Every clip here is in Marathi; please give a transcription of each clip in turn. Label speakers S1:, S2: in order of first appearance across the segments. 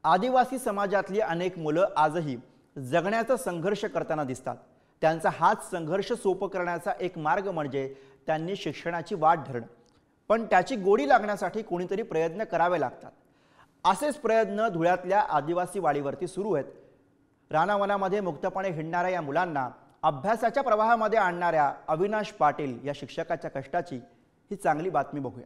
S1: आदिवासी समाजातली अनेक मुलं आजही जगण्याचा संघर्ष करताना दिसतात। त्यांचा हाच संघर्ष सोपं करण्याचा एक मार्ग म्हणजे त्यांनी शिक्षणाची वाट धरणं, पण त्याची गोडी लागण्यासाठी कोणीतरी प्रयत्न करावे लागतात। असेच प्रयत्न धुळ्यातल्या आदिवासी वाडीवरती सुरू आहेत। रानावनामध्ये मुक्तपणे हिंडणाऱ्या या मुलांना अभ्यासाच्या प्रवाहामध्ये आणणाऱ्या अविनाश पाटील या शिक्षकाच्या कष्टाची ही चांगली बातमी बघूया।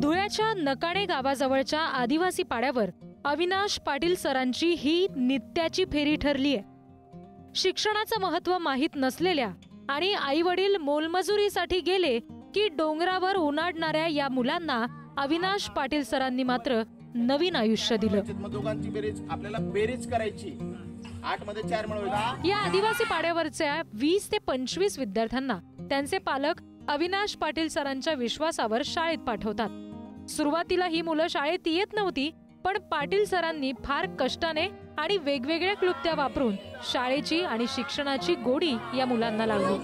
S2: धुळ्याच्या नकाणे गावाजवळच्या आदिवासी पाड्यावर अविनाश पाटील सरांची ही नित्याची फेरी ठरली आहे। शिक्षणाचं महत्त्व माहीत नसलेल्या आणि आईवडील मोलमजुरीसाठी गेले की डोंगरावर उन्हाडणाऱ्या या मुलांना अविनाश पाटील सरांनी मात्र नवीन आयुष्य दिलं।
S3: दोघांची बेरीज आपल्याला बेरीज करायची, 8 मध्ये 4 मिळवायला।
S2: या आदिवासी पाड्यावरच्या 20 ते 25 विद्यार्थ्यांना त्यांचे पालक अविनाश पाटील सरांच्या विश्वासावर शाळेत पाठवतात। सुरुवातीला ही मुलं शाळेत येत नव्हती, पण पाटील सरांनी फार कष्टाने आणि वेगवेगळ्या क्लुप्त्या वापरून शाळेची आणि शिक्षणाची गोडी या मुलांना लावली।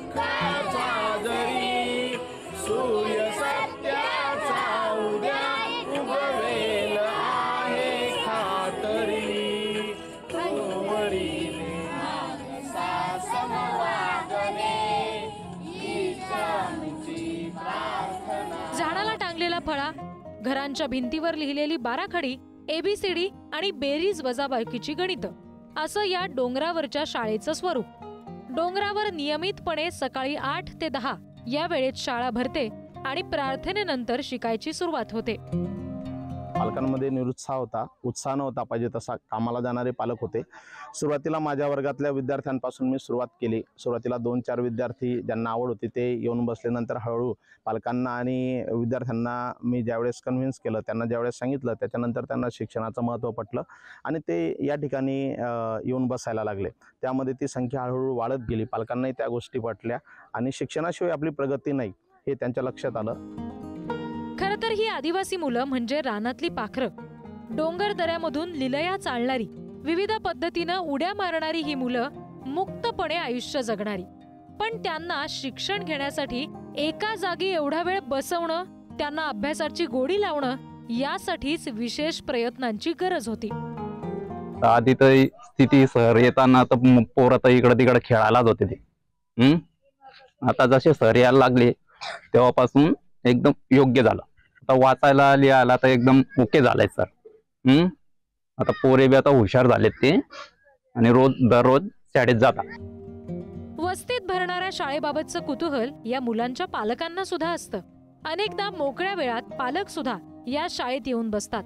S2: झाडाला टांगलेला फळा, घरांच्या भिंतीवर लिहिलेली बाराखडी, एबीसीडी आणि बेरीज वजाबाकीची गणितं, असं या डोंगरावरच्या शाळेचं स्वरूप। डोंगरावर नियमितपणे सकाळी 8 ते 10 या वेळेत शाळा भरते आणि प्रार्थनेनंतर शिकायची सुरुवात होते।
S3: पालकांमध्ये निरुत्साह होता, उत्साह नव्हता पाहिजे तसा। कामाला जाणारे पालक होते। सुरुवातीला माझ्या वर्गातल्या विद्यार्थ्यांपासून मी सुरुवात केली। सुरुवातीला 2-4 विद्यार्थी ज्यांना आवड होती ते येऊन बसल्यानंतर हळूहळू पालकांना आणि विद्यार्थ्यांना मी ज्यावेळेस कन्व्हिन्स केलं, त्यांना ज्यावेळेस सांगितलं, त्याच्यानंतर त्यांना शिक्षणाचं महत्त्व पटलं आणि ते या ठिकाणी येऊन बसायला लागले। त्यामध्ये ती संख्या हळूहळू वाढत गेली। पालकांनाही त्या गोष्टी पटल्या आणि शिक्षणाशिवाय आपली प्रगती नाही हे त्यांच्या लक्षात आलं।
S2: खरं तर ही आदिवासी मुलं म्हणजे रानातली पाखरं, डोंगर दऱ्यामधून लिलया चालणारी, विविध पद्धतीनं उड्या मारणारी ही मुलं मुक्तपणे आयुष्य जगणारी। पण त्यांना शिक्षण घेण्यासाठी एका जागी एवढा वेळ बसवणं, त्यांना अभ्यासाची गोडी लावणं, यासाठीच विशेष प्रयत्नांची गरज होती।
S4: आधी तर स्थिती सर येताना तर पोरं तर इकडे तिकडे खेळायलाच होते ते। आता जसे सर यायला लागले तेव्हापासून एकदम योग्य झालं। आता वाचायला लिहायला तर एकदम ओके झालंय सर। आता पोरे बी आता हुशार झालेत ते आणि दररोज शाळेत जातात।
S2: वस्तीत भरणाऱ्या शाळेबाबतचं कुतूहल या मुलांच्या पालकांना सुद्धा असतं। अनेकदा मोकळ्या वेळात पालक सुद्धा या शाळेत येऊन बसतात।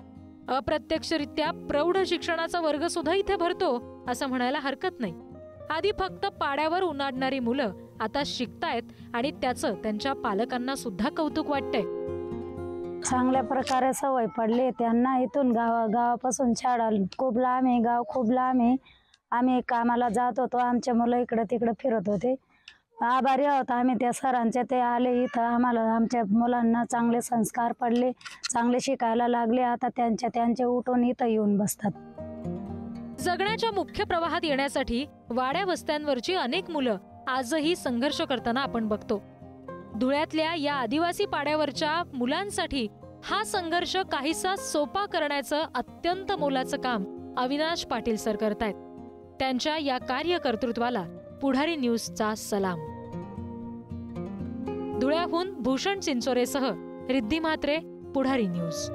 S2: अप्रत्यक्षरित्या प्रौढ शिक्षणाचा वर्ग सुद्धा इथे भरतो असं म्हणायला हरकत नाही। आधी फक्त पाड्यावर उन्हाडणारी मुलं आता शिकतायत आणि त्याचं त्यांच्या पालकांना सुद्धा कौतुक वाटतंय।
S5: चांगल्या प्रकारे सवय पडली त्यांना। इथून गावापासून शाळा खूप लांब आहे, गाव खूप लांब आहे। आम्ही कामाला जात होतो, आमचे मुलं इकडे तिकडे फिरत होते। आभारी आहोत आम्ही त्या सरांचे, ते आले इथं आम्हाला, आमच्या मुलांना चांगले संस्कार पडले, चांगले शिकायला लागले। आता त्यांचे उठून इथं येऊन बसतात।
S2: जगण्याच्या मुख्य प्रवाहात येण्यासाठी वाड्या वस्त्यांवरची अनेक मुलं आजही संघर्ष करताना आपण बघतो। धुळ्यातल्या या आदिवासी पाड्यावरच्या मुलांसाठी हा संघर्ष काहीसा सोपा करण्याचं अत्यंत मोलाचं काम अविनाश पाटील सर करतायत। त्यांच्या या कार्यकर्तृत्वाला पुढारी न्यूजचा सलाम। धुळ्याहून भूषण चिंचोरेसह रिद्धी म्हात्रे, पुढारी न्यूज।